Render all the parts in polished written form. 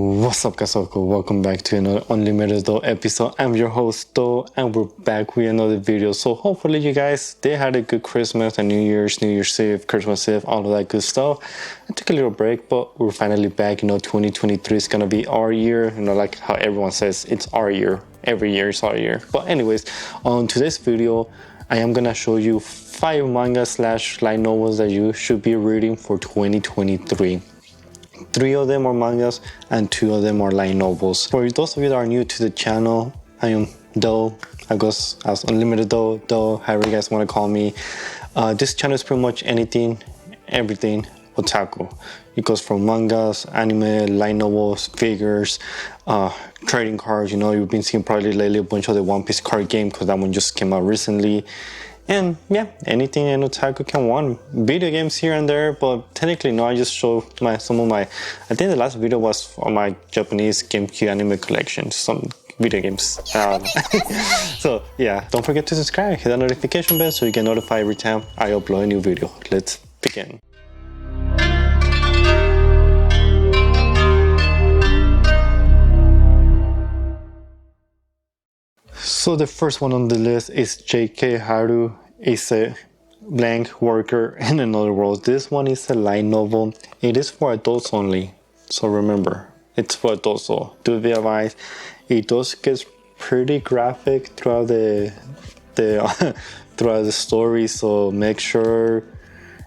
What's up, guys? Welcome back to another UnlimitedDOE episode. I'm your host, Do, and we're back with another video. So hopefully you guys, they had a good Christmas and New Year's Eve, Christmas Eve, all of that good stuff. I took a little break, but we're finally back. 2023 is gonna be our year. Like how everyone says, it's our year. Every year is our year. But anyways, on today's video, I am gonna show you 5 manga / light novels that you should be reading for 2023. 3 of them are mangas and 2 of them are light novels. For those of you that are new to the channel, I am Do. I go as UnlimitedDOE, however you guys want to call me. This channel is pretty much anything, everything otaku. It goes from mangas, anime, light novels, figures, trading cards. You've been seeing probably lately a bunch of the One Piece card game because that one just came out recently. And yeah, anything an otaku can want. Video games here and there, but technically no, I just show some of my, I think the last video was on my Japanese GameCube anime collection, some video games. So yeah, don't forget to subscribe, hit that notification bell so you get notified every time I upload a new video. Let's begin. So the first one on the list is JK Haru is a blank worker in another world. This one is a light novel. It is for adults only. So remember, it's for adults. So do be advised. It does get pretty graphic throughout the throughout the story. So make sure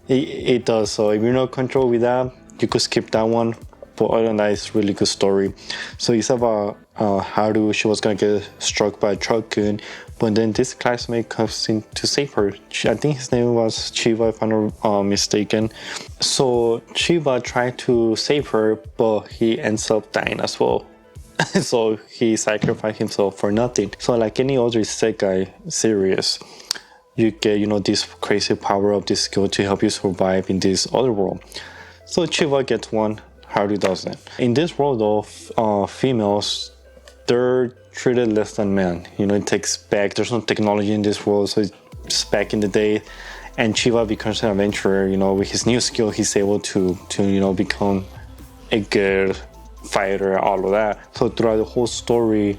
it does. So if you're not comfortable with that, you could skip that one. But other than that, it's a really good story. So it's about Haru. She was gonna get struck by a truck, but then this classmate comes in to save her. I think his name was Chiba, if I'm not mistaken. So Chiba tried to save her, but he ends up dying as well. So he sacrificed himself for nothing. So like any other isekai series, you get this crazy power of this skill to help you survive in this other world. So Chiba gets one. Haru doesn't. In this world though, females, they're treated less than men. It takes back, there's no technology in this world, so it's back in the day. And Chiba becomes an adventurer, with his new skill, he's able to become a good fighter, all of that. So throughout the whole story,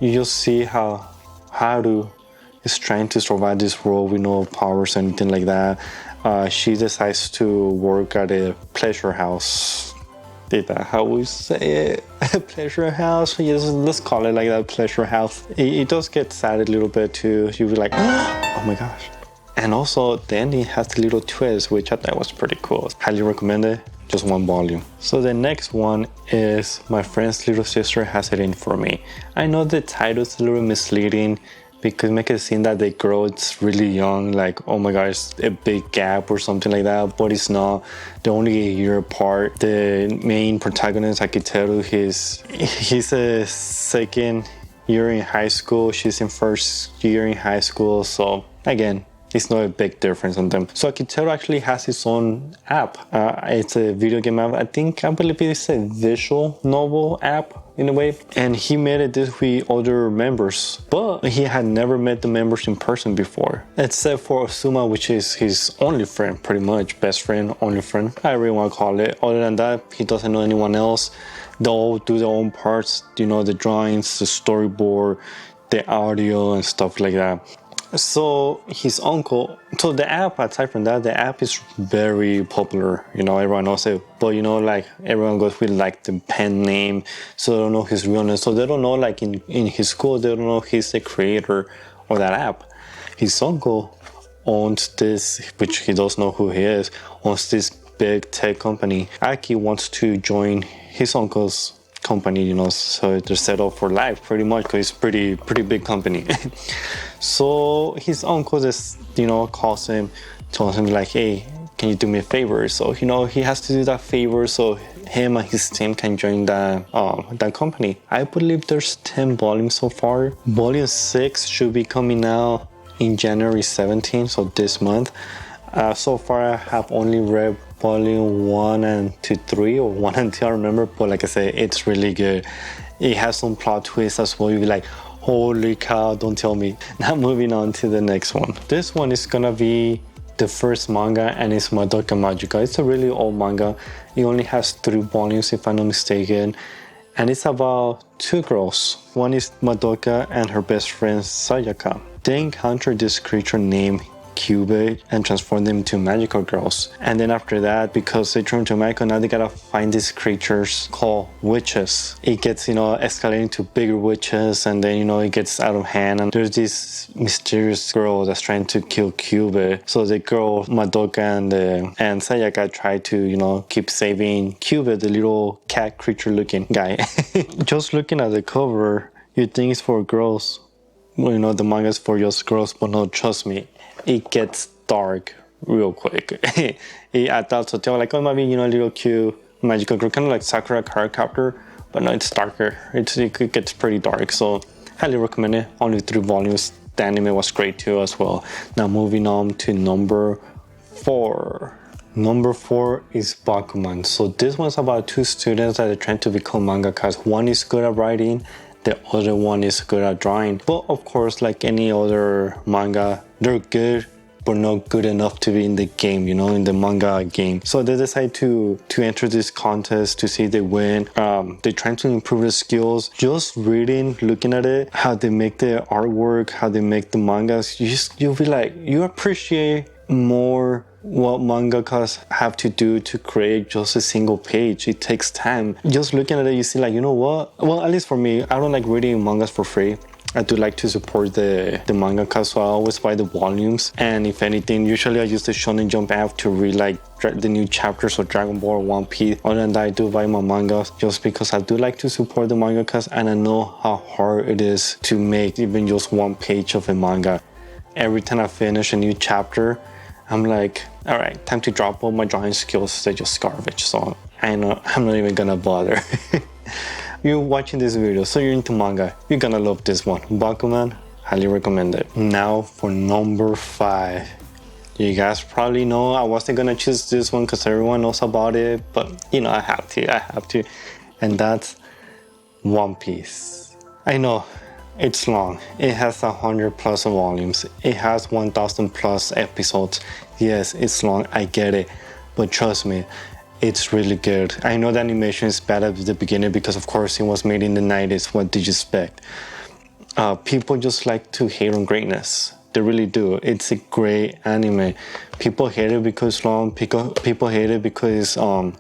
you just see how Haru is trying to survive this world with no powers or anything like that. She decides to work at a pleasure house. Is that how we say it? A pleasure house? Yes, let's call it like that, pleasure house. It does get sad a little bit too. You'll be like, oh my gosh. And also the ending has a little twist, which I thought was pretty cool. Highly recommend it. Just 1 volume. So the next one is My Friend's Little Sister Has It In For Me. I know the title's a little misleading because make it seem that the girl is really young, like oh my gosh, a big gap or something like that, but it's not. They're only a year apart. The main protagonist, Akiteru, he's a second year in high school, she's in first year in high school, so again, it's not a big difference on them. So Akiteru actually has his own app. It's a video game app. I believe it's a visual novel app in a way. And he made this with other members, but he had never met the members in person before. Except for Osuma, which is his only friend, pretty much. Best friend, only friend. I really want to call it. Other than that, he doesn't know anyone else. They all do their own parts, the drawings, the storyboard, the audio and stuff like that. So his uncle, so the app, aside from that, the app is very popular, everyone knows it, but like everyone goes with like the pen name, so they don't know his real name, so they don't know, like in his school, they don't know he's the creator of that app. His uncle owns this, which he doesn't know who he is, owns this big tech company. Aki wants to join his uncle's company, so they're set up for life pretty much because it's pretty big company. So his uncle just calls him, tells him like, hey, can you do me a favor? So he has to do that favor so him and his team can join that company. I believe there's 10 volumes so far. Volume 6 should be coming out in January 17th, so this month. So far I have only read volume 1 and 2, 3, or 1 and 2, I remember, but like I said, it's really good. It has some plot twists as well. You'll be like, holy cow, don't tell me. Now moving on to the next one. This one is gonna be the first manga, and it's Magica. It's a really old manga. It only has 3 volumes if I'm not mistaken. And it's about two girls. One is Madoka and her best friend Sayaka. They encounter this creature named Cube and transform them into magical girls. And then after that, because they turn to magical, now they gotta find these creatures called witches. It gets, escalating to bigger witches, and then, it gets out of hand. And there's this mysterious girl that's trying to kill Cube. So the girl, Madoka and Sayaka try to, keep saving Cube, the little cat creature looking guy. Just looking at the cover, you think it's for girls. Well, the manga is for just girls, but no, trust me, it gets dark real quick. I thought so too, like, oh, maybe, a little cute magical girl, kind of like Sakura Card Captor, but no, it's darker. It gets pretty dark, so highly recommend it. Only 3 volumes. The anime was great too as well. Now moving on to number 4. Number 4 is Bakuman. So this one's about 2 students that are trying to become mangakas. One is good at writing, the other one is good at drawing. But of course, like any other manga, they're good, but not good enough to be in the game, in the manga game. So they decide to enter this contest to see if they win. They're trying to improve their skills. Just reading, looking at it, how they make the artwork, how they make the mangas, you'll be like, you appreciate more what mangakas have to do to create just a single page. It takes time. Just looking at it, you see like, you know what? Well, at least for me, I don't like reading mangas for free. I do like to support the mangaka, so I always buy the volumes. And if anything, usually I use the Shonen Jump app to read like the new chapters of Dragon Ball or One Piece. Other than that, I do buy my mangas just because I do like to support the mangakas, and I know how hard it is to make even just one page of a manga. Every time I finish a new chapter, I'm like, all right, time to drop all my drawing skills. They're just garbage, so I'm not even gonna bother. You're watching this video, so you're into manga, you're gonna love this one. Bakuman, highly recommend it. Now for number 5. You guys probably know I wasn't gonna choose this one because everyone knows about it, but I have to. And that's One Piece. I know, it's long. It has 100 plus volumes. It has 1000 plus episodes. Yes, it's long, I get it. But trust me, it's really good. I know the animation is bad at the beginning because of course it was made in the 90s. What did you expect? People just like to hate on greatness. They really do. It's a great anime. People hate it because it's long. People hate it because the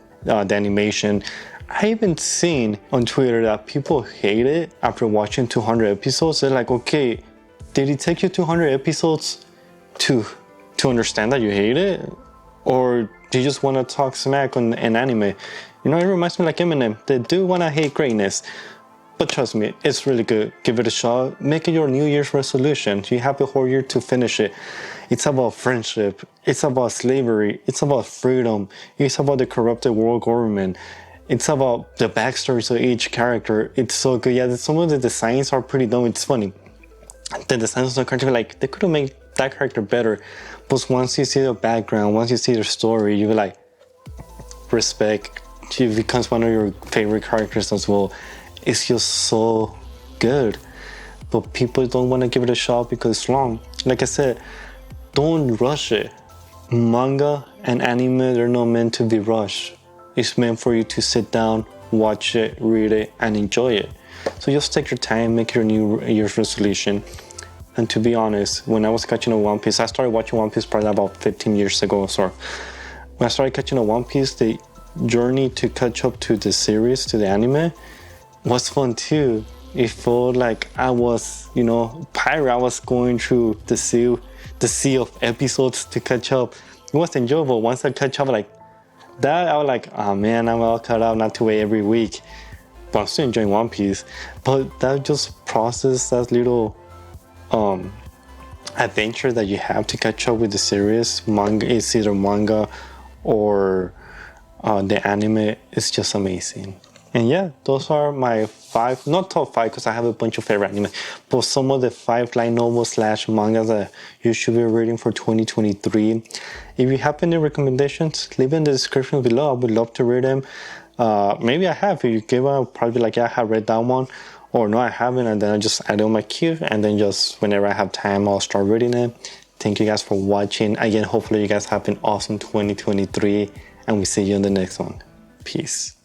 animation. I even seen on Twitter that people hate it after watching 200 episodes. They're like, okay, did it take you 200 episodes to understand that you hate it? Or do you just want to talk smack on an anime? It reminds me like Eminem. They do want to hate greatness. But trust me, it's really good. Give it a shot. Make it your New Year's resolution. You have the whole year to finish it. It's about friendship. It's about slavery. It's about freedom. It's about the corrupted world government. It's about the backstories of each character. It's so good. Yeah, some of the designs are pretty dumb. It's funny. The designs of the character, like, they could have made that character better. But once you see the background, once you see the story, you be like, respect. She becomes one of your favorite characters as well. It's just so good. But people don't want to give it a shot because it's long. Like I said, don't rush it. Manga and anime, they're not meant to be rushed. It's meant for you to sit down, watch it, read it, and enjoy it. So just take your time, make your New Year's resolution. And to be honest, when I was catching a One Piece, I started watching One Piece probably about 15 years ago. So when I started catching a One Piece, the journey to catch up to the series, to the anime, was fun too. It felt like I was, pirate. I was going through the sea of episodes to catch up. It was enjoyable. Once I catch up, like that, I was like, oh man, I'm all cut out not to wait every week. But I'm still enjoying One Piece. But that just process, that little adventure that you have to catch up with the series. Manga, it's either manga or the anime. It's just amazing. And yeah, those are my 5, not top 5 because I have a bunch of favorite anime, but some of the 5 light novels / mangas that you should be reading for 2023. If you have any recommendations, leave it in the description below. I would love to read them. Maybe I have. If you give up, probably like, yeah, I have read that one, or no, I haven't, and then I just add it on my queue, and then just whenever I have time, I'll start reading it. Thank you guys for watching. Again, hopefully you guys have an awesome 2023, and we see you in the next one. Peace.